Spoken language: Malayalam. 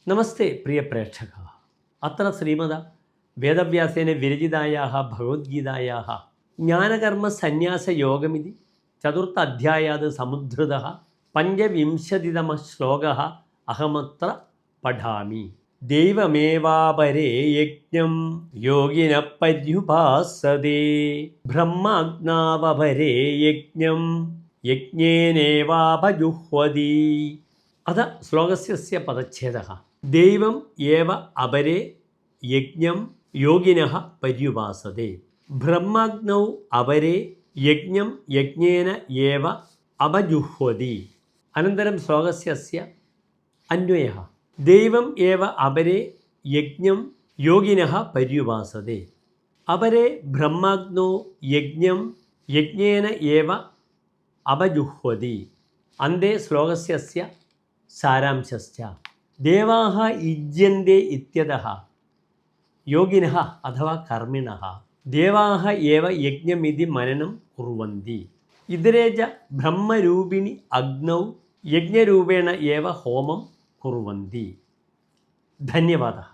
നമസ്തേ പ്രിയ പ്രേക്ഷകാः അത്ര ശ്രീമദ വേദവ്യാസേന വിരചിതായാः ഭഗവദ്ഗീതായാः ജ്ഞാനകർമ്മസന്യാസയോഗമിതി ചതുർത്ഥ അധ്യായാത് സമുദ്ധൃതः പഞ്ചവിംശതിതമः ശ്ലോകः അഹമത്ര പഠാമി. ദൈവമേവാപരേ യജ്ഞം യോഗിനഃ പര്യുപാസതേ ബ്രഹ്മാഗ്നാവപരേ യജ്ഞം യജ്ഞേനേവാപജുഹ്വതി. അത ശ്ലോകസ്യ പദച്ഛേദः ദൈവം ഏവ അപരേ യജ്ഞം യോഗിനഃ പര്യുപാസതേ ബ്രഹ്മാഗ്നൗ അപരേ യജ്ഞം യജ്ഞേന ഏവ അപജുഹ്വതി. അനന്തരം ശ്ലോകസ്യ അന്വയഃ ദൈവം ഏവ അപരേ യജ്ഞം യോഗിനഃ പര്യുപാസതേ അപരേ ബ്രഹ്മാഗ്നോ യജ്ഞം യജ്ഞേന ഏവ അപജുഹ്വതി. അന്തേ ശ്ലോകസ്യ സാരാംശശ്ച ദേവാः യുജ്യന്തെ ഇത്യതഃ യോഗിനഃ അഥവാ കർമ്മിണഃ ദേവാः ഏവ യജ്ഞമിതി മനനം കുർവന്തി. ഇതരേ ച ബ്രഹ്മരൂപിണി അഗ്നൗ യജ്ഞരൂപേണ ഏവ ഹോമം കുർവന്തി. ധന്യവാദः.